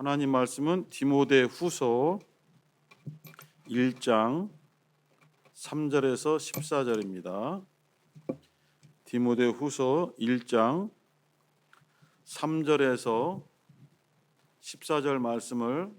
하나님 말씀은 디모데후서 1장 3절에서 14절입니다. 디모데후서 1장 3절에서 14절 말씀을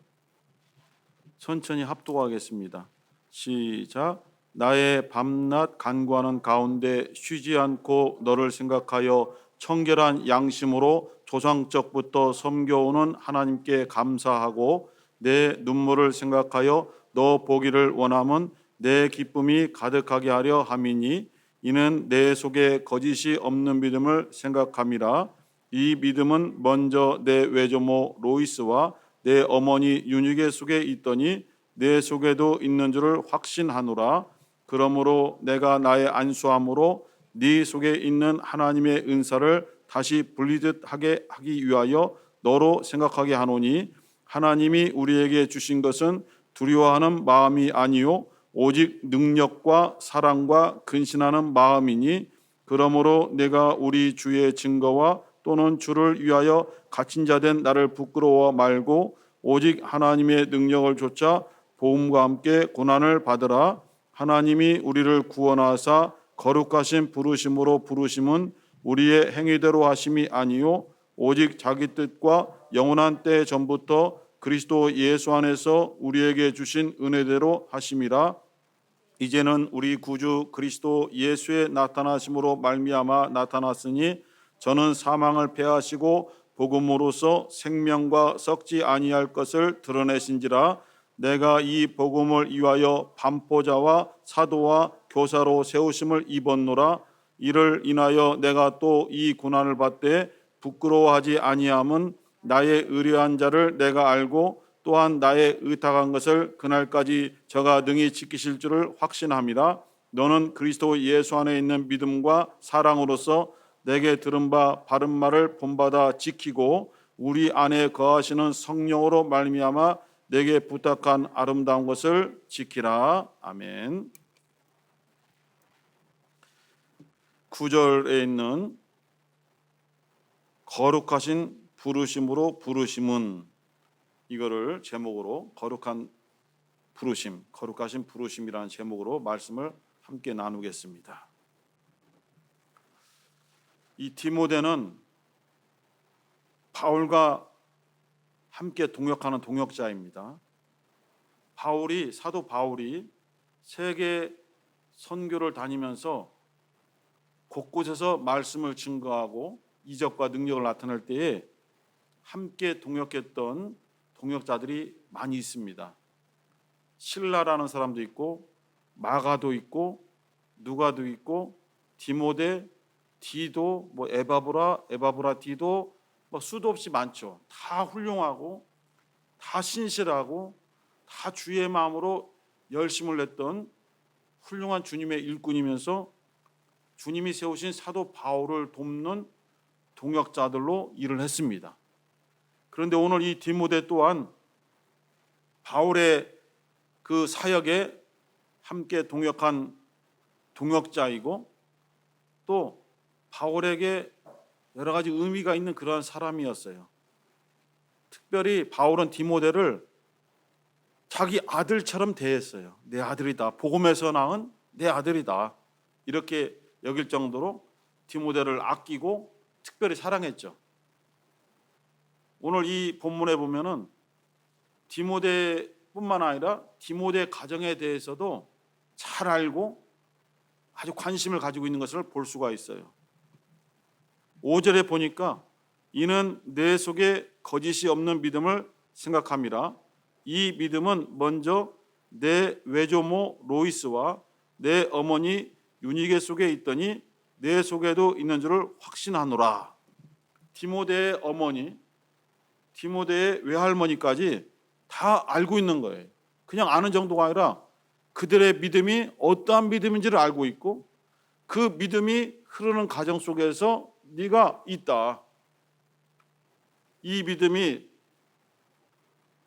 천천히 합독하겠습니다. 시작. 나의 밤낮 간구하는 가운데 쉬지 않고 너를 생각하여 청결한 양심으로 조상적부터 섬겨오는 하나님께 감사하고 내 눈물을 생각하여 너 보기를 원함은 내 기쁨이 가득하게 하려 함이니 이는 내 속에 거짓이 없는 믿음을 생각함이라. 이 믿음은 먼저 내 외조모 로이스와 내 어머니 유니게 속에 있더니 내 속에도 있는 줄을 확신하노라. 그러므로 내가 나의 안수함으로 네 속에 있는 하나님의 은사를 다시 불리듯 하게 하기 위하여 너로 생각하게 하노니 하나님이 우리에게 주신 것은 두려워하는 마음이 아니요 오직 능력과 사랑과 근신하는 마음이니 그러므로 내가 우리 주의 증거와 또는 주를 위하여 갇힌 자 된 나를 부끄러워 말고 오직 하나님의 능력을 좇아 보험과 함께 고난을 받으라. 하나님이 우리를 구원하사 거룩하신 부르심으로 부르심은 우리의 행위대로 하심이 아니요 오직 자기 뜻과 영원한 때 전부터 그리스도 예수 안에서 우리에게 주신 은혜대로 하심이라. 이제는 우리 구주 그리스도 예수의 나타나심으로 말미암아 나타났으니 저는 사망을 패하시고 복음으로써 생명과 썩지 아니할 것을 드러내신지라. 내가 이 복음을 위하여 반포자와 사도와 교사로 세우심을 입었노라. 이를 인하여 내가 또 이 고난을 받되 부끄러워하지 아니함은 나의 의뢰한 자를 내가 알고 또한 나의 의탁한 것을 그날까지 저가 능히 지키실 줄을 확신함이라. 너는 그리스도 예수 안에 있는 믿음과 사랑으로서 내게 들은 바 바른 말을 본받아 지키고 우리 안에 거하시는 성령으로 말미암아 내게 부탁한 아름다운 것을 지키라. 아멘. 9절에 있는 거룩하신 부르심으로 부르심은, 이거를 제목으로 거룩한 부르심, 거룩하신 부르심이라는 제목으로 말씀을 함께 나누겠습니다. 이 디모데는 바울과 함께 동역하는 동역자입니다. 사도 바울이 세계 선교를 다니면서 곳곳에서 말씀을 증거하고 이적과 능력을 나타낼 때에 함께 동역했던 동역자들이 많이 있습니다. 실라라는 사람도 있고 마가도 있고 누가도 있고 디모데, 디도, 에바브라 디도 수도 없이 많죠. 다 훌륭하고 다 신실하고 다 주의 마음으로 열심을 냈던 훌륭한 주님의 일꾼이면서 주님이 세우신 사도 바울을 돕는 동역자들로 일을 했습니다. 그런데 오늘 이 디모데 또한 바울의 그 사역에 함께 동역한 동역자이고 또 바울에게 여러 가지 의미가 있는 그러한 사람이었어요. 특별히 바울은 디모데를 자기 아들처럼 대했어요. 내 아들이다. 복음에서 낳은 내 아들이다. 이렇게 여길 정도로 디모데를 아끼고 특별히 사랑했죠. 오늘 이 본문에 보면은 디모데뿐만 아니라 디모데 가정에 대해서도 잘 알고 아주 관심을 가지고 있는 것을 볼 수가 있어요. 5절에 보니까 이는 내 속에 거짓이 없는 믿음을 생각함이라. 이 믿음은 먼저 내 외조모 로이스와 내 어머니 유니게 속에 있더니 내 속에도 있는 줄을 확신하노라. 디모데의 어머니, 디모데의 외할머니까지 다 알고 있는 거예요. 그냥 아는 정도가 아니라 그들의 믿음이 어떠한 믿음인지를 알고 있고 그 믿음이 흐르는 가정 속에서 네가 있다. 이 믿음이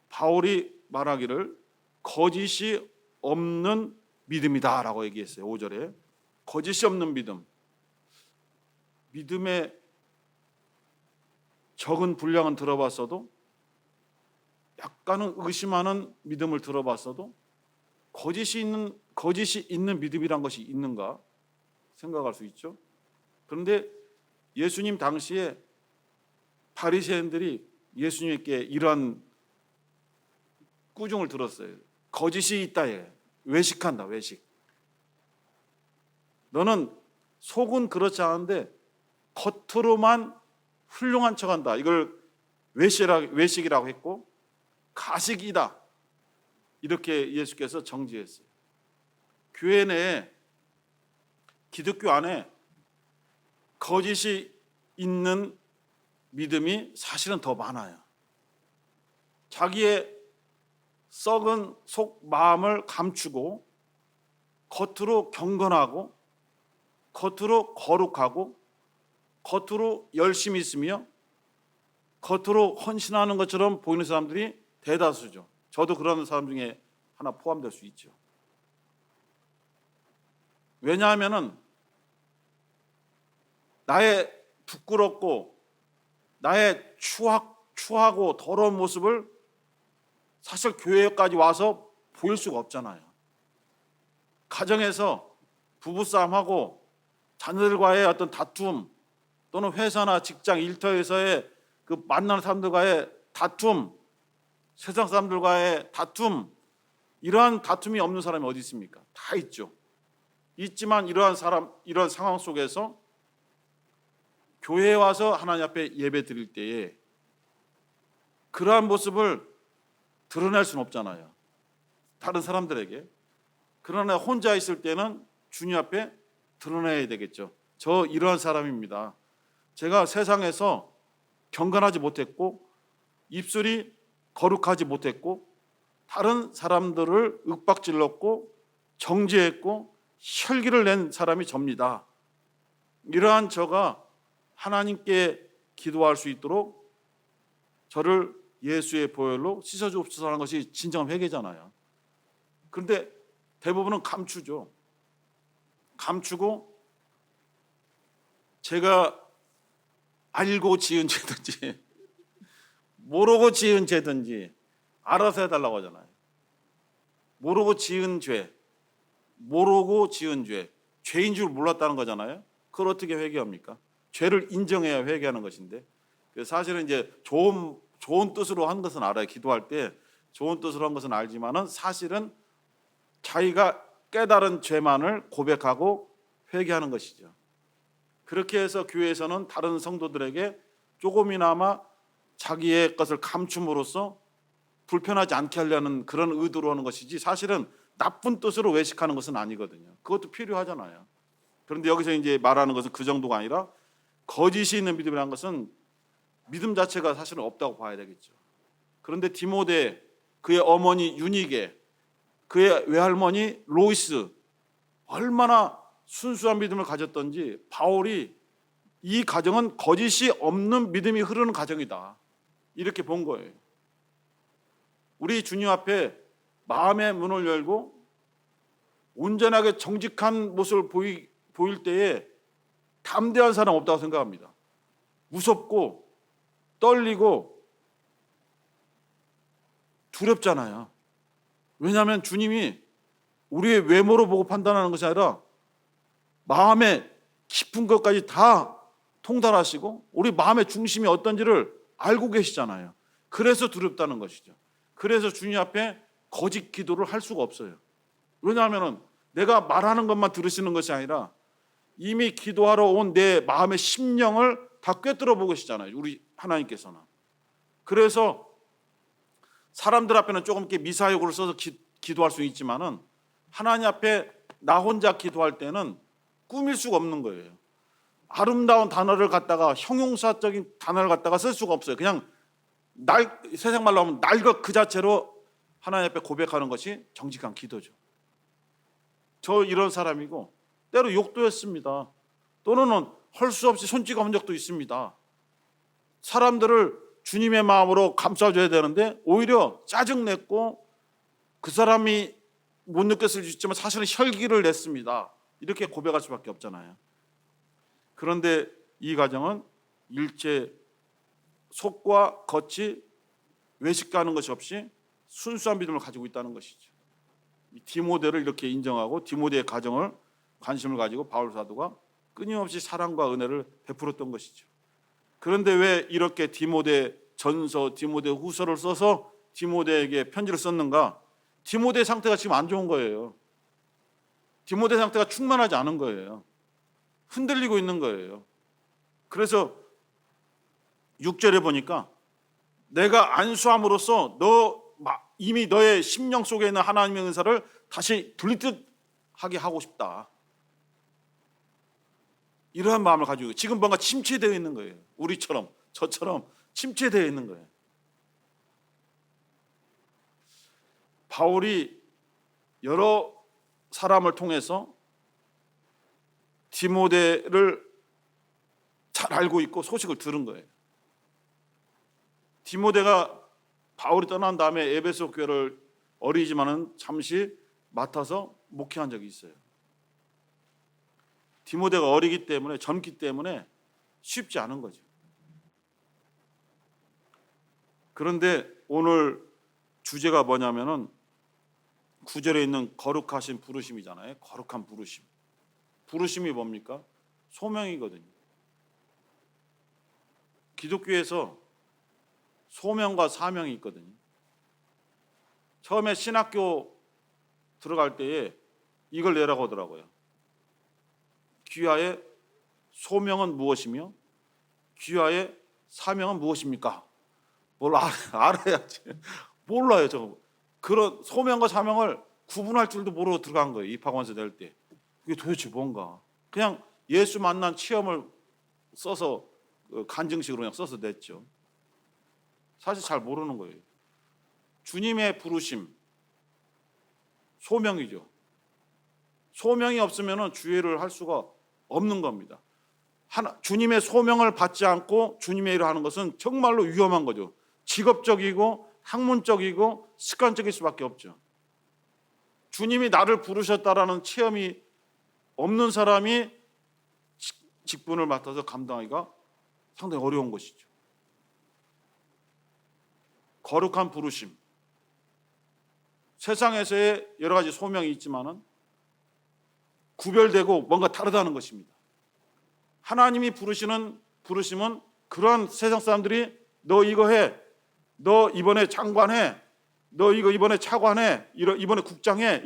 바울이 말하기를 거짓이 없는 믿음이다라고 얘기했어요. 5절에 거짓이 없는 믿음. 믿음의 적은 분량은 들어봤어도 약간은 의심하는 믿음을 들어봤어도 거짓이 있는 믿음이란 것이 있는가 생각할 수 있죠. 그런데 예수님 당시에 바리새인들이 예수님께 이러한 꾸중을 들었어요. 거짓이 있다. 외식한다. 외식. 너는 속은 그렇지 않은데 겉으로만 훌륭한 척한다. 이걸 외식이라고 했고 가식이다. 이렇게 예수께서 정지했어요. 교회 내에 기독교 안에 거짓이 있는 믿음이 사실은 더 많아요. 자기의 썩은 속 마음을 감추고 겉으로 경건하고 겉으로 거룩하고 겉으로 열심히 있으며 겉으로 헌신하는 것처럼 보이는 사람들이 대다수죠. 저도 그런 사람 중에 하나 포함될 수 있죠. 왜냐하면은 나의 부끄럽고 나의 추하고 더러운 모습을 사실 교회까지 와서 보일 수가 없잖아요. 가정에서 부부싸움하고 자녀들과의 어떤 다툼 또는 회사나 직장 일터에서의 그 만나는 사람들과의 다툼, 세상 사람들과의 다툼, 이러한 다툼이 없는 사람이 어디 있습니까? 다 있죠. 있지만 이러한 상황 속에서 교회에 와서 하나님 앞에 예배 드릴 때에 그러한 모습을 드러낼 수는 없잖아요. 다른 사람들에게. 그러나 혼자 있을 때는 주님 앞에 드러내야 되겠죠. 저 이러한 사람입니다. 제가 세상에서 경건하지 못했고 입술이 거룩하지 못했고 다른 사람들을 윽박질렀고 정죄했고 혈기를 낸 사람이 접니다. 이러한 저가 하나님께 기도할 수 있도록 저를 예수의 보혈로 씻어주옵소서 하는 것이 진정한 회개잖아요. 그런데 대부분은 감추죠. 감추고 제가 알고 지은 죄든지 모르고 지은 죄든지 알아서 해달라고 하잖아요. 모르고 지은 죄, 모르고 지은 죄, 죄인 줄 몰랐다는 거잖아요. 그걸 어떻게 회개합니까? 죄를 인정해야 회개하는 것인데 사실은 이제 좋은 뜻으로 한 것은 알아요. 기도할 때 좋은 뜻으로 한 것은 알지만은 사실은 자기가 깨달은 죄만을 고백하고 회개하는 것이죠. 그렇게 해서 교회에서는 다른 성도들에게 조금이나마 자기의 것을 감춤으로써 불편하지 않게 하려는 그런 의도로 하는 것이지 사실은 나쁜 뜻으로 외식하는 것은 아니거든요. 그것도 필요하잖아요. 그런데 여기서 이제 말하는 것은 그 정도가 아니라 거짓이 있는 믿음이라는 것은 믿음 자체가 사실은 없다고 봐야 되겠죠. 그런데 디모데, 그의 어머니 유니게, 그의 외할머니 로이스 얼마나 순수한 믿음을 가졌던지 바울이 이 가정은 거짓이 없는 믿음이 흐르는 가정이다. 이렇게 본 거예요. 우리 주님 앞에 마음의 문을 열고 온전하게 정직한 모습을 보일 때에 담대한 사람 없다고 생각합니다. 무섭고 떨리고 두렵잖아요. 왜냐하면 주님이 우리의 외모로 보고 판단하는 것이 아니라 마음의 깊은 것까지 다 통달하시고 우리 마음의 중심이 어떤지를 알고 계시잖아요. 그래서 두렵다는 것이죠. 그래서 주님 앞에 거짓 기도를 할 수가 없어요. 왜냐하면 내가 말하는 것만 들으시는 것이 아니라 이미 기도하러 온 내 마음의 심령을 다 꿰뚫어 보고 계시잖아요. 우리 하나님께서는. 그래서 사람들 앞에는 조금 이렇게 미사여구를 써서 기도할 수 있지만은 하나님 앞에 나 혼자 기도할 때는 꾸밀 수가 없는 거예요. 아름다운 단어를 갖다가 형용사적인 단어를 갖다가 쓸 수가 없어요. 그냥 세상 말로 하면 날 것 그 자체로 하나님 앞에 고백하는 것이 정직한 기도죠. 저 이런 사람이고 때로 욕도 했습니다. 또는 할 수 없이 손찌검 한 적도 있습니다. 사람들을 주님의 마음으로 감싸줘야 되는데 오히려 짜증냈고 그 사람이 못 느꼈을 수 있지만 사실은 혈기를 냈습니다. 이렇게 고백할 수밖에 없잖아요. 그런데 이 가정은 일체 속과 겉이 외식가는 것이 없이 순수한 믿음을 가지고 있다는 것이죠. 이 디모데를 이렇게 인정하고 디모데의 가정을 관심을 가지고 바울 사도가 끊임없이 사랑과 은혜를 베풀었던 것이죠. 그런데 왜 이렇게 디모데 전서, 디모데 후서를 써서 디모데에게 편지를 썼는가? 디모데 상태가 지금 안 좋은 거예요. 디모데 상태가 충만하지 않은 거예요. 흔들리고 있는 거예요. 그래서 6절에 보니까 내가 안수함으로써 이미 너의 심령 속에 있는 하나님의 은사를 다시 분리듯하게 하고 싶다. 이러한 마음을 가지고 지금 뭔가 침체되어 있는 거예요. 우리처럼 저처럼 침체되어 있는 거예요. 바울이 여러 사람을 통해서 디모데를 잘 알고 있고 소식을 들은 거예요. 디모데가 바울이 떠난 다음에 에베소 교회를 어리지만은 잠시 맡아서 목회한 적이 있어요. 디모데가 어리기 때문에, 젊기 때문에 쉽지 않은 거죠. 그런데 오늘 주제가 뭐냐면은 9절에 있는 거룩하신 부르심이잖아요. 거룩한 부르심. 부르심이 뭡니까? 소명이거든요. 기독교에서 소명과 사명이 있거든요. 처음에 신학교 들어갈 때에 이걸 내라고 하더라고요. 귀하의 소명은 무엇이며 귀하의 사명은 무엇입니까? 뭘 알아야지. 몰라요, 저거. 그런 소명과 사명을 구분할 줄도 모르고 들어간 거예요. 입학원서 낼 때. 그게 도대체 뭔가. 그냥 예수 만난 체험을 써서 간증식으로 그냥 써서 냈죠. 사실 잘 모르는 거예요. 주님의 부르심, 소명이죠. 소명이 없으면 주의를 할 수가 없는 겁니다. 주님의 소명을 받지 않고 주님의 일을 하는 것은 정말로 위험한 거죠. 직업적이고 학문적이고 습관적일 수밖에 없죠. 주님이 나를 부르셨다라는 체험이 없는 사람이 직분을 맡아서 감당하기가 상당히 어려운 것이죠. 거룩한 부르심. 세상에서의 여러 가지 소명이 있지만은 구별되고 뭔가 다르다는 것입니다. 하나님이 부르시는 부르심은 그러한 세상 사람들이 너 이거 해, 너 이번에 장관해, 너 이거 이번에 차관해, 이번에 국장해,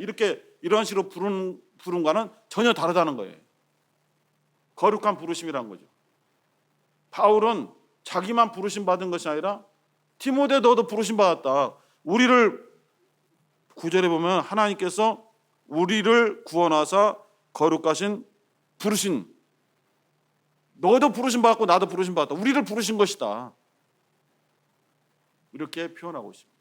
이런 식으로 부른과는 전혀 다르다는 거예요. 거룩한 부르심이라는 거죠. 바울은 자기만 부르심 받은 것이 아니라 디모데 너도 부르심 받았다. 우리를 9절에 보면 하나님께서 우리를 구원하사 거룩하신 부르신, 너도 부르심 받았고 나도 부르심 받았다. 우리를 부르신 것이다. 이렇게 표현하고 있습니다.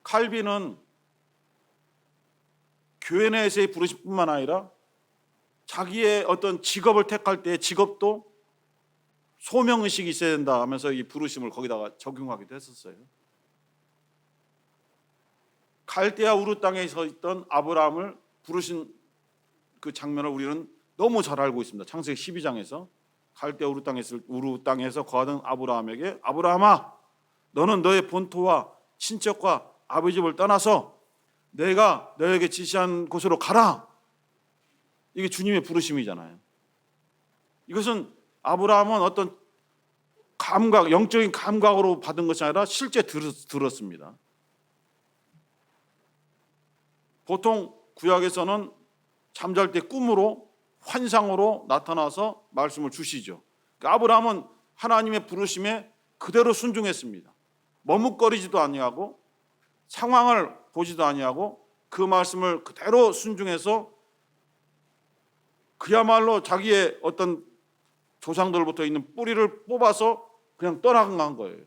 칼빈은 교회 내에서의 부르심뿐만 아니라 자기의 어떤 직업을 택할 때 직업도 소명의식이 있어야 된다 하면서 이 부르심을 거기다가 적용하기도 했었어요. 갈대아 우르 땅에 서 있던 아브라함을 부르신 그 장면을 우리는 너무 잘 알고 있습니다. 창세기 12장에서 갈대아 우르 땅에서 거하던 아브라함에게 아브라함아 너는 너의 본토와 친척과 아버지 집을 떠나서 내가 너에게 지시한 곳으로 가라. 이게 주님의 부르심이잖아요. 이것은 아브라함은 어떤 감각, 영적인 감각으로 받은 것이 아니라 실제 들었습니다. 보통 구약에서는 잠잘 때 꿈으로 환상으로 나타나서 말씀을 주시죠. 그러니까 아브라함은 하나님의 부르심에 그대로 순종했습니다. 머뭇거리지도 아니하고 상황을 보지도 아니하고 그 말씀을 그대로 순종해서 그야말로 자기의 어떤 조상들부터 있는 뿌리를 뽑아서 그냥 떠나간 거예요.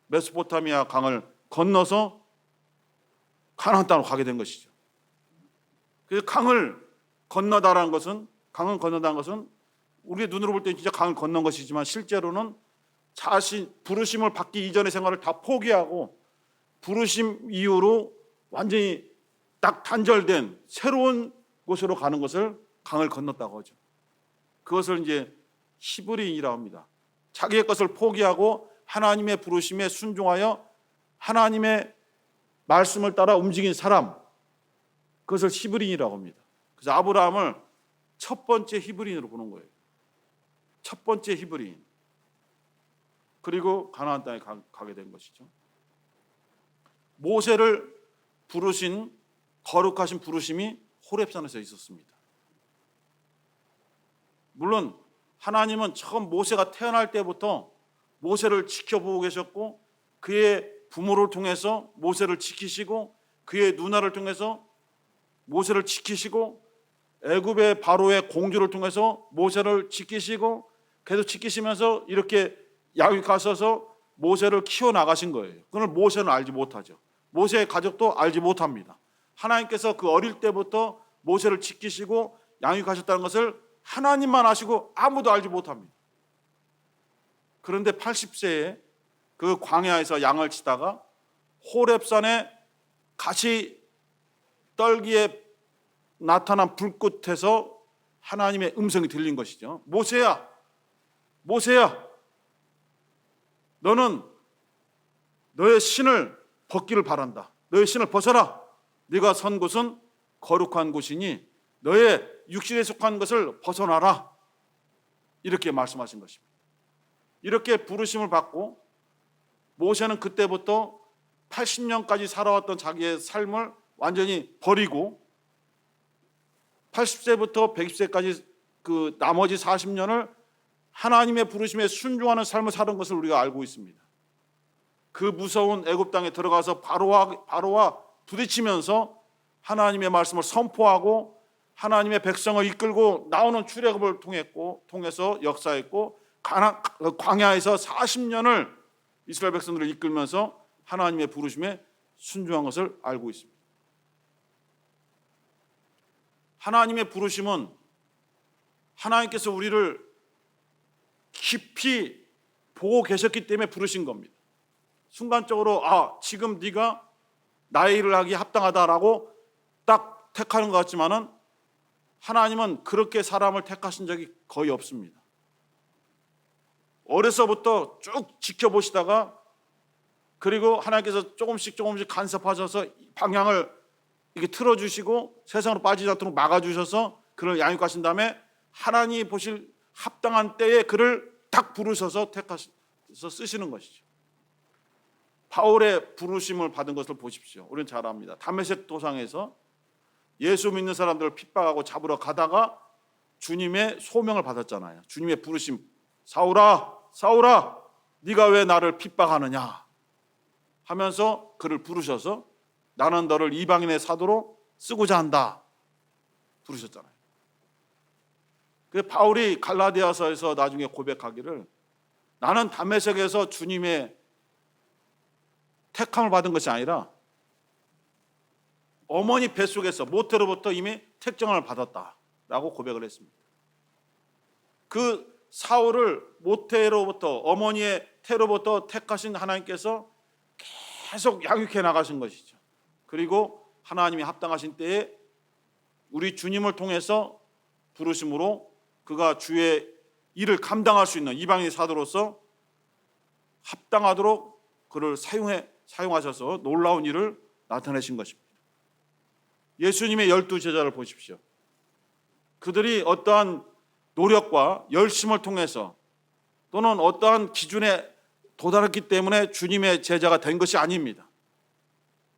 메소포타미아 강을 건너서 가나안 땅으로 가게 된 것이죠. 그래서 강을 건너다라는 것은 우리의 눈으로 볼 때 진짜 강을 건넌 것이지만 실제로는 자신 부르심을 받기 이전의 생활을 다 포기하고 부르심 이후로 완전히 딱 단절된 새로운 곳으로 가는 것을 강을 건넜다고 하죠. 그것을 이제 히브리인이라고 합니다. 자기의 것을 포기하고 하나님의 부르심에 순종하여 하나님의 말씀을 따라 움직인 사람, 그것을 히브리인이라고 합니다. 그래서 아브라함을 첫 번째 히브리인으로 보는 거예요. 첫 번째 히브리인. 그리고 가나안 땅에 가게 된 것이죠. 모세를 부르신 거룩하신 부르심이 호렙산에서 있었습니다. 물론 하나님은 처음 모세가 태어날 때부터 모세를 지켜보고 계셨고, 그의 부모를 통해서 모세를 지키시고, 그의 누나를 통해서 모세를 지키시고, 애굽의 바로의 공주를 통해서 모세를 지키시고, 계속 지키시면서 이렇게 양육하셔서 모세를 키워나가신 거예요. 그걸 모세는 알지 못하죠. 모세의 가족도 알지 못합니다. 하나님께서 그 어릴 때부터 모세를 지키시고 양육하셨다는 것을 하나님만 아시고 아무도 알지 못합니다. 그런데 80세에 그 광야에서 양을 치다가 호렙산에 가시 떨기에 나타난 불꽃에서 하나님의 음성이 들린 것이죠. 모세야, 모세야, 너는 너의 신을 벗기를 바란다. 너의 신을 벗어라. 네가 선 곳은 거룩한 곳이니 너의 육신에 속한 것을 벗어나라. 이렇게 말씀하신 것입니다. 이렇게 부르심을 받고 모세는 그때부터 80년까지 살아왔던 자기의 삶을 완전히 버리고 80세부터 120세까지 그 나머지 40년을 하나님의 부르심에 순종하는 삶을 사는 것을 우리가 알고 있습니다. 그 무서운 애굽 땅에 들어가서 바로와 부딪히면서 하나님의 말씀을 선포하고 하나님의 백성을 이끌고 나오는 출애굽을 통해서 역사했고, 광야에서 40년을 이스라엘 백성들을 이끌면서 하나님의 부르심에 순종한 것을 알고 있습니다. 하나님의 부르심은 하나님께서 우리를 깊이 보고 계셨기 때문에 부르신 겁니다. 순간적으로 지금 네가 나의 일을 하기에 합당하다라고 딱 택하는 것 같지만은 하나님은 그렇게 사람을 택하신 적이 거의 없습니다. 어려서부터 쭉 지켜보시다가, 그리고 하나님께서 조금씩 간섭하셔서 방향을 이렇게 틀어주시고 세상으로 빠지지 않도록 막아주셔서 그를 양육하신 다음에 하나님이 보실 합당한 때에 그를 딱 부르셔서 택하셔서 쓰시는 것이죠. 바울의 부르심을 받은 것을 보십시오. 우리는 잘 압니다. 다메섹 도상에서 예수 믿는 사람들을 핍박하고 잡으러 가다가 주님의 소명을 받았잖아요. 주님의 부르심, 사울아, 사울아, 네가 왜 나를 핍박하느냐 하면서 그를 부르셔서 나는 너를 이방인의 사도로 쓰고자 한다 부르셨잖아요. 그 바울이 갈라디아서에서 나중에 고백하기를, 나는 다메섹에서 주님의 택함을 받은 것이 아니라 어머니 뱃속에서 모태로부터 이미 택정을 받았다라고 고백을 했습니다. 그 사울을 모태로부터, 어머니의 태로부터 택하신 하나님께서 계속 양육해 나가신 것이죠. 그리고 하나님이 합당하신 때에 우리 주님을 통해서 부르심으로 그가 주의 일을 감당할 수 있는 이방인 사도로서 합당하도록 그를 사용하셔서 놀라운 일을 나타내신 것입니다. 예수님의 12제자를 보십시오. 그들이 어떠한 노력과 열심을 통해서 또는 어떠한 기준에 도달했기 때문에 주님의 제자가 된 것이 아닙니다.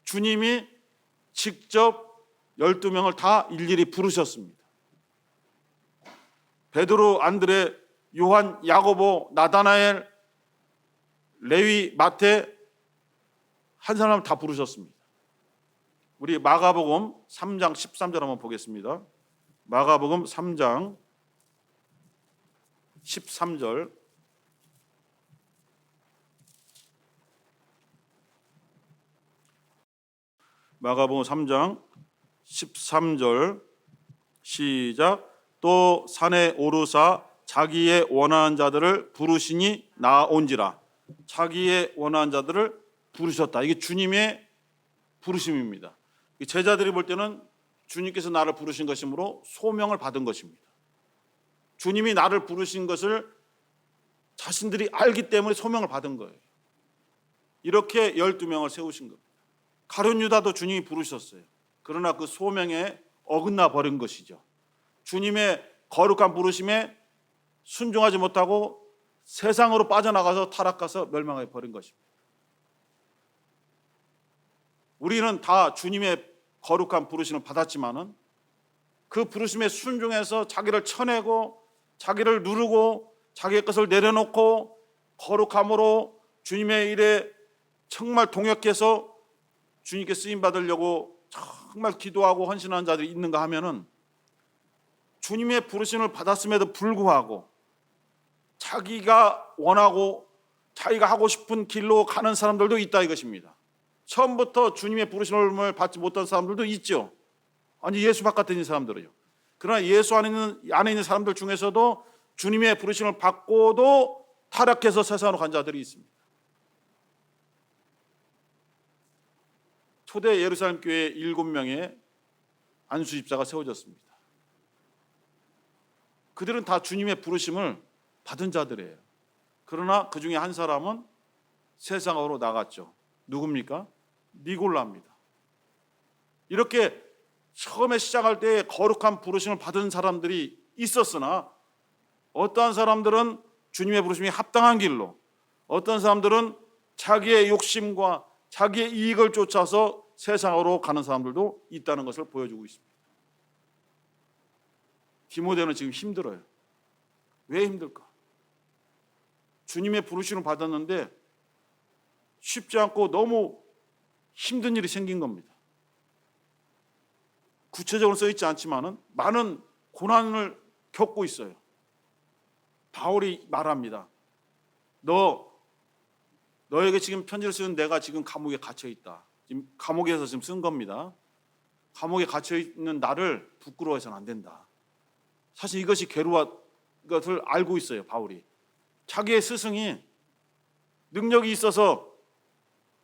주님이 직접 12명을 다 일일이 부르셨습니다. 베드로, 안드레, 요한, 야고보, 나다나엘, 레위, 마태 한 사람 다 부르셨습니다. 우리 마가복음 3장 13절 한번 보겠습니다. 마가복음 3장 13절. 마가복음 3장 13절 시작. 또 산에 오르사 자기의 원하는 자들을 부르시니 나온지라. 자기의 원하는 자들을 부르셨다. 이게 주님의 부르심입니다. 제자들이 볼 때는 주님께서 나를 부르신 것이므로 소명을 받은 것입니다. 주님이 나를 부르신 것을 자신들이 알기 때문에 소명을 받은 거예요. 이렇게 12명을 세우신 겁니다. 가룟 유다도 주님이 부르셨어요. 그러나 그 소명에 어긋나 버린 것이죠. 주님의 거룩한 부르심에 순종하지 못하고 세상으로 빠져나가서 타락해서 멸망해 버린 것입니다. 우리는 다 주님의 거룩한 부르심을 받았지만은 그 부르심에 순종해서 자기를 쳐내고 자기를 누르고 자기의 것을 내려놓고 거룩함으로 주님의 일에 정말 동역해서 주님께 쓰임 받으려고 정말 기도하고 헌신하는 자들이 있는가 하면은 주님의 부르심을 받았음에도 불구하고 자기가 원하고 자기가 하고 싶은 길로 가는 사람들도 있다 이것입니다. 처음부터 주님의 부르심을 받지 못한 사람들도 있죠. 아니 예수 바깥에 있는 사람들은요. 그러나 예수 안에 있는 사람들 중에서도 주님의 부르심을 받고도 타락해서 세상으로 간 자들이 있습니다. 초대 예루살렘 교회에 7명의 안수 집사가 세워졌습니다. 그들은 다 주님의 부르심을 받은 자들이에요. 그러나 그 중에 한 사람은 세상으로 나갔죠. 누굽니까? 니골라입니다. 이렇게 처음에 시작할 때 거룩한 부르심을 받은 사람들이 있었으나 어떠한 사람들은 주님의 부르심이 합당한 길로, 어떤 사람들은 자기의 욕심과 자기의 이익을 쫓아서 세상으로 가는 사람들도 있다는 것을 보여주고 있습니다. 디모데는 지금 힘들어요. 왜 힘들까? 주님의 부르심을 받았는데 쉽지 않고 너무 힘든 일이 생긴 겁니다. 구체적으로 써 있지 않지만은 많은 고난을 겪고 있어요. 바울이 말합니다. 너에게 지금 편지를 쓰는 내가 지금 감옥에 갇혀 있다. 지금 감옥에서 지금 쓴 겁니다. 감옥에 갇혀 있는 나를 부끄러워해서는 안 된다. 사실 이것이 괴로운 것을 알고 있어요, 바울이. 자기의 스승이 능력이 있어서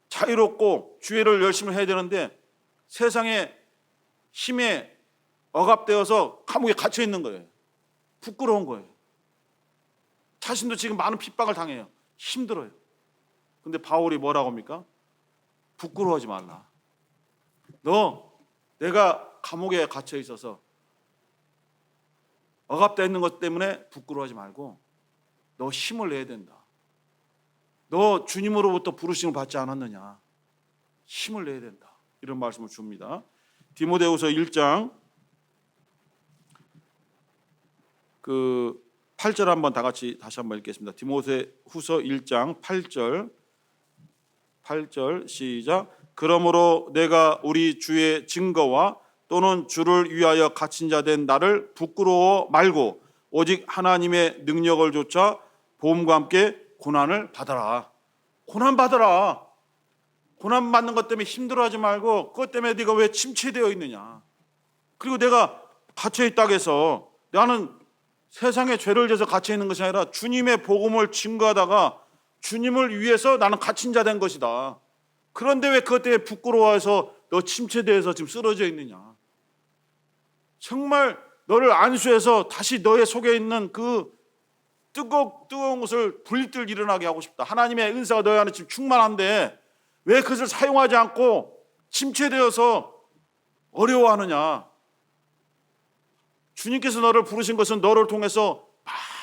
자유롭고 주의를 열심히 해야 되는데 세상의 힘에 억압되어서 감옥에 갇혀 있는 거예요. 부끄러운 거예요. 자신도 지금 많은 핍박을 당해요. 힘들어요. 근데 바울이 뭐라고 합니까? 부끄러워하지 말라. 내가 감옥에 갇혀 있어서 억압되어 있는 것 때문에 부끄러워하지 말고 너 힘을 내야 된다. 너 주님으로부터 부르심을 받지 않았느냐? 힘을 내야 된다. 이런 말씀을 줍니다. 디모데후서 1장 8절 한번 다 같이 다시 한번 읽겠습니다. 디모데후서 1장 8절 시작. 그러므로 내가 우리 주의 증거와 또는 주를 위하여 갇힌 자 된 나를 부끄러워 말고 오직 하나님의 능력을 좇아 보험과 함께 고난을 받아라. 고난 받아라. 고난 받는 것 때문에 힘들어하지 말고 그것 때문에 네가 왜 침체되어 있느냐. 그리고 내가 갇혀 있다고 해서 나는 세상에 죄를 져서 갇혀 있는 것이 아니라 주님의 복음을 증거하다가 주님을 위해서 나는 갇힌 자 된 것이다. 그런데 왜 그것 때문에 부끄러워해서 너 침체되어서 지금 쓰러져 있느냐. 정말 너를 안수해서 다시 너의 속에 있는 그 뜨거운 것을 불들 일어나게 하고 싶다. 하나님의 은사가 너희 안에 지금 충만한데 왜 그것을 사용하지 않고 침체되어서 어려워하느냐. 주님께서 너를 부르신 것은 너를 통해서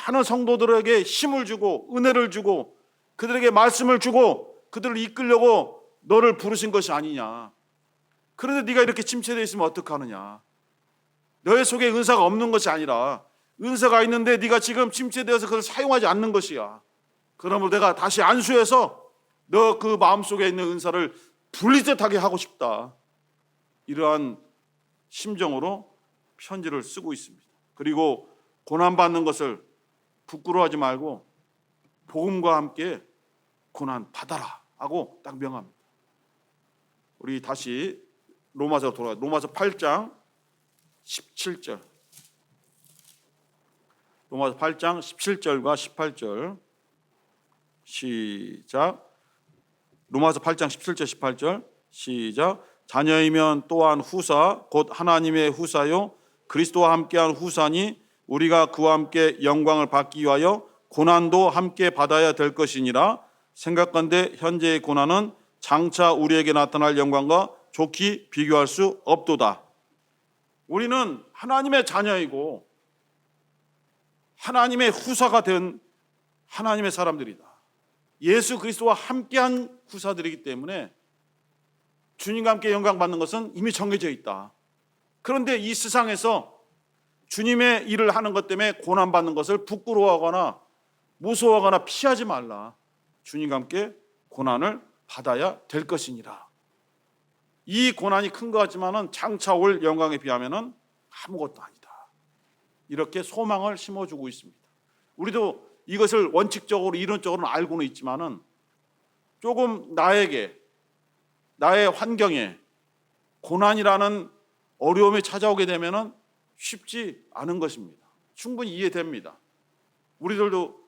많은 성도들에게 힘을 주고 은혜를 주고 그들에게 말씀을 주고 그들을 이끌려고 너를 부르신 것이 아니냐. 그런데 네가 이렇게 침체되어 있으면 어떡하느냐. 너의 속에 은사가 없는 것이 아니라 은사가 있는데 네가 지금 침체되어서 그걸 사용하지 않는 것이야. 그러므로 내가 다시 안수해서 너 그 마음속에 있는 은사를 분리듯하게 하고 싶다. 이러한 심정으로 편지를 쓰고 있습니다. 그리고 고난받는 것을 부끄러워하지 말고 복음과 함께 고난 받아라 하고 딱 명합니다. 우리 다시 로마서 돌아가. 로마서 8장 17절. 로마서 8장 17절과 18절 시작. 로마서 8장 17절 18절 시작. 자녀이면 또한 후사 곧 하나님의 후사요 그리스도와 함께한 후사니 우리가 그와 함께 영광을 받기 위하여 고난도 함께 받아야 될 것이니라. 생각건대 현재의 고난은 장차 우리에게 나타날 영광과 좋게 비교할 수 없도다. 우리는 하나님의 자녀이고 하나님의 후사가 된 하나님의 사람들이다. 예수 그리스도와 함께한 후사들이기 때문에 주님과 함께 영광 받는 것은 이미 정해져 있다. 그런데 이 세상에서 주님의 일을 하는 것 때문에 고난받는 것을 부끄러워하거나 무서워하거나 피하지 말라. 주님과 함께 고난을 받아야 될 것이니라. 이 고난이 큰 것 같지만은 장차 올 영광에 비하면은 아무것도 아니다. 이렇게 소망을 심어주고 있습니다. 우리도 이것을 원칙적으로 이론적으로는 알고는 있지만은 조금 나에게 나의 환경에 고난이라는 어려움이 찾아오게 되면은 쉽지 않은 것입니다. 충분히 이해됩니다. 우리들도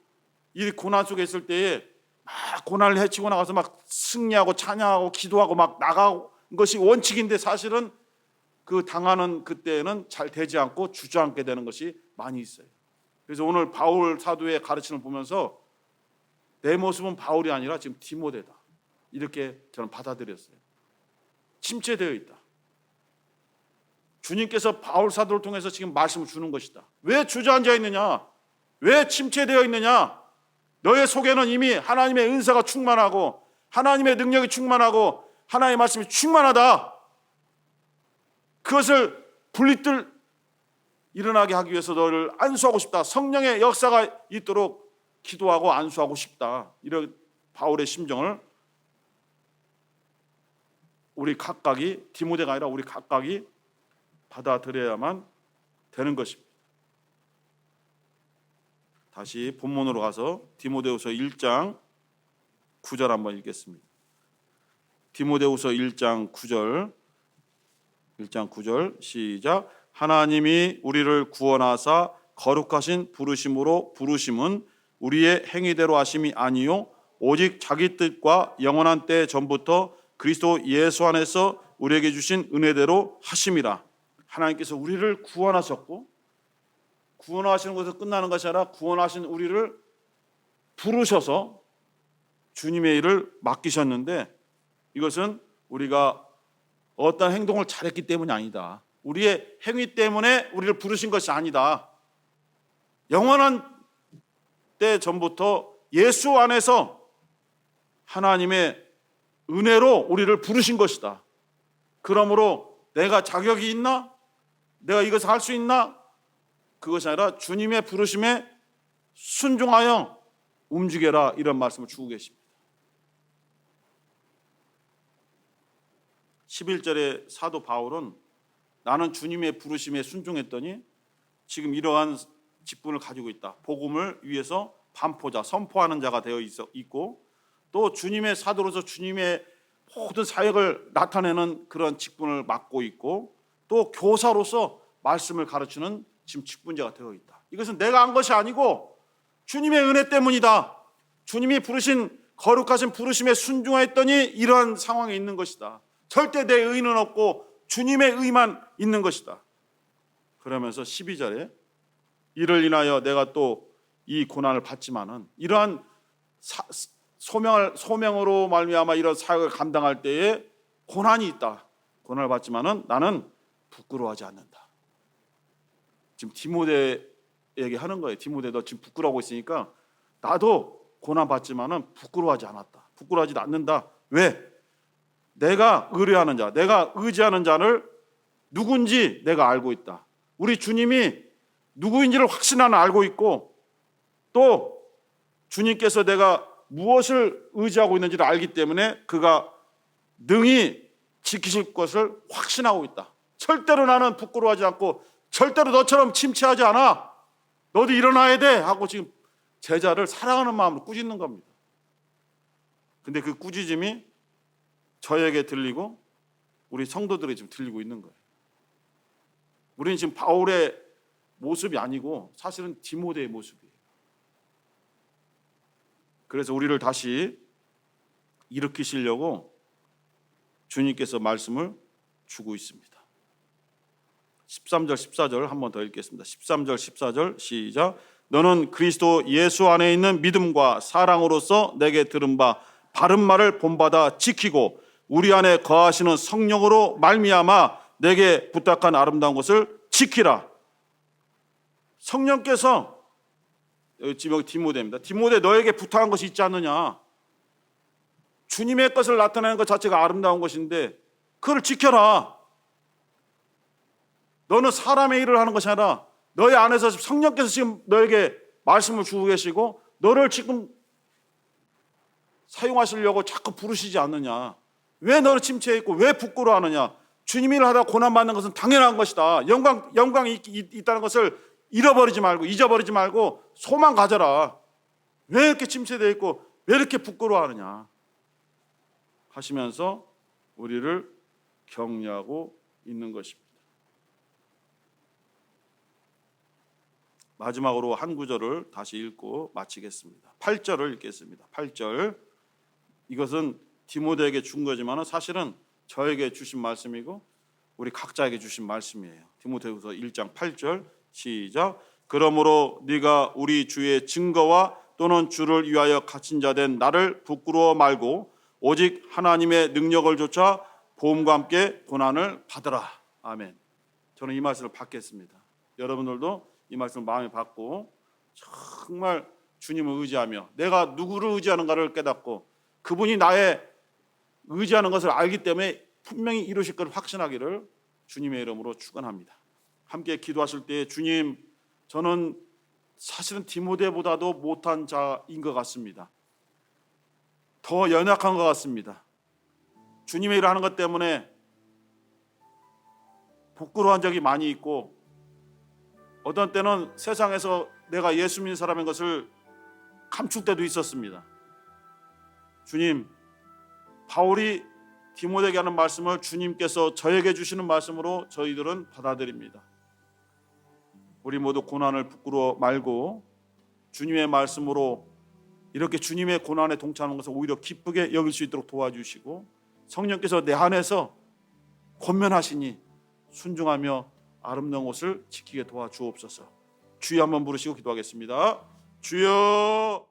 이 고난 속에 있을 때에 막 고난을 헤치고 나가서 막 승리하고 찬양하고 기도하고 막 나가는 것이 원칙인데 사실은 그 당하는 그때는 잘 되지 않고 주저앉게 되는 것이 많이 있어요. 그래서 오늘 바울 사도의 가르침을 보면서 내 모습은 바울이 아니라 지금 디모데다. 이렇게 저는 받아들였어요. 침체되어 있다. 주님께서 바울 사도를 통해서 지금 말씀을 주는 것이다. 왜 주저앉아 있느냐? 왜 침체되어 있느냐? 너의 속에는 이미 하나님의 은사가 충만하고 하나님의 능력이 충만하고 하나님의 말씀이 충만하다. 그것을 분리들 일어나게 하기 위해서 너를 안수하고 싶다. 성령의 역사가 있도록 기도하고 안수하고 싶다. 이런 바울의 심정을 우리 각각이, 디모데가 아니라 우리 각각이 받아들여야만 되는 것입니다. 다시 본문으로 가서 디모데후서 1장 9절 한번 읽겠습니다. 디모데후서 1장 9절 시작. 하나님이 우리를 구원하사 거룩하신 부르심으로 부르심은 우리의 행위대로 하심이 아니요 오직 자기 뜻과 영원한 때 전부터 그리스도 예수 안에서 우리에게 주신 은혜대로 하심이라. 하나님께서 우리를 구원하셨고 구원하시는 것에서 끝나는 것이 아니라 구원하신 우리를 부르셔서 주님의 일을 맡기셨는데 이것은 우리가 어떤 행동을 잘했기 때문이 아니다. 우리의 행위 때문에 우리를 부르신 것이 아니다. 영원한 때 전부터 예수 안에서 하나님의 은혜로 우리를 부르신 것이다. 그러므로 내가 자격이 있나? 내가 이것을 할 수 있나? 그것이 아니라 주님의 부르심에 순종하여 움직여라. 이런 말씀을 주고 계십니다. 11절에 사도 바울은 나는 주님의 부르심에 순종했더니 지금 이러한 직분을 가지고 있다. 복음을 위해서 반포자, 선포하는 자가 되어 있고 또 주님의 사도로서 주님의 모든 사역을 나타내는 그런 직분을 맡고 있고 또 교사로서 말씀을 가르치는 지금 직분자가 되어 있다. 이것은 내가 한 것이 아니고 주님의 은혜 때문이다. 주님이 부르신 거룩하신 부르심에 순종했더니 이러한 상황에 있는 것이다. 절대 내 의는 없고 주님의 의만 있는 것이다. 그러면서 12절에 이를 인하여 내가 또 이 고난을 받지만은 이러한 소명으로 말미암아 이런 사역을 감당할 때에 고난이 있다. 고난을 받지만은 나는 부끄러워하지 않는다. 지금 디모데에게 하는 거예요. 디모데 너 지금 부끄러워하고 있으니까 나도 고난 받지만은 부끄러워하지 않았다. 부끄러워하지 않는다. 왜? 내가 의뢰하는 자, 내가 의지하는 자를 누군지 내가 알고 있다. 우리 주님이 누구인지를 확신하는 알고 있고 또 주님께서 내가 무엇을 의지하고 있는지를 알기 때문에 그가 능히 지키실 것을 확신하고 있다. 절대로 나는 부끄러워하지 않고 절대로 너처럼 침체하지 않아. 너도 일어나야 돼 하고 지금 제자를 사랑하는 마음으로 꾸짖는 겁니다. 근데 그 꾸짖음이 저에게 들리고 우리 성도들에게 지금 들리고 있는 거예요. 우리는 지금 바울의 모습이 아니고 사실은 디모데의 모습이에요. 그래서 우리를 다시 일으키시려고 주님께서 말씀을 주고 있습니다. 13절 14절 한 번 더 읽겠습니다. 13절 14절 시작. 너는 그리스도 예수 안에 있는 믿음과 사랑으로서 내게 들은 바 바른 말을 본받아 지키고 우리 안에 거하시는 성령으로 말미암아 내게 부탁한 아름다운 것을 지키라. 성령께서 지금 여기 디모데입니다. 디모데 너에게 부탁한 것이 있지 않느냐. 주님의 것을 나타내는 것 자체가 아름다운 것인데 그걸 지켜라. 너는 사람의 일을 하는 것이 아니라 너의 안에서 성령께서 지금 너에게 말씀을 주고 계시고 너를 지금 사용하시려고 자꾸 부르시지 않느냐. 왜 너는 침체해 있고 왜 부끄러워하느냐. 주님 일을 하다 고난받는 것은 당연한 것이다. 영광이 있다는 것을 잃어버리지 말고 잊어버리지 말고 소망 가져라. 왜 이렇게 침체되어 있고 왜 이렇게 부끄러워하느냐 하시면서 우리를 격려하고 있는 것입니다. 마지막으로 한 구절을 다시 읽고 마치겠습니다. 8절을 읽겠습니다. 8절. 이것은 디모데에게 준 거지만 사실은 저에게 주신 말씀이고 우리 각자에게 주신 말씀이에요. 디모데후서 1장 8절 시작. 그러므로 네가 우리 주의 증거와 또는 주를 위하여 갇힌 자 된 나를 부끄러워 말고 오직 하나님의 능력을 좇아 보험과 함께 고난을 받으라. 아멘. 저는 이 말씀을 받겠습니다. 여러분들도 이 말씀을 마음에 받고 정말 주님을 의지하며 내가 누구를 의지하는가를 깨닫고 그분이 나의 의지하는 것을 알기 때문에 분명히 이루실 것을 확신하기를 주님의 이름으로 축원합니다. 함께 기도하실 때 주님, 저는 사실은 디모데보다도 못한 자인 것 같습니다. 더 연약한 것 같습니다. 주님의 일을 하는 것 때문에 부끄러워한 적이 많이 있고 어떤 때는 세상에서 내가 예수 믿는 사람인 것을 감출 때도 있었습니다. 주님, 바울이 디모데에게 하는 말씀을 주님께서 저에게 주시는 말씀으로 저희들은 받아들입니다. 우리 모두 고난을 부끄러워 말고 주님의 말씀으로 이렇게 주님의 고난에 동참하는 것을 오히려 기쁘게 여길 수 있도록 도와주시고 성령께서 내 안에서 권면하시니 순종하며 아름다운 것을 지키게 도와주옵소서. 주여 한번 부르시고 기도하겠습니다. 주여.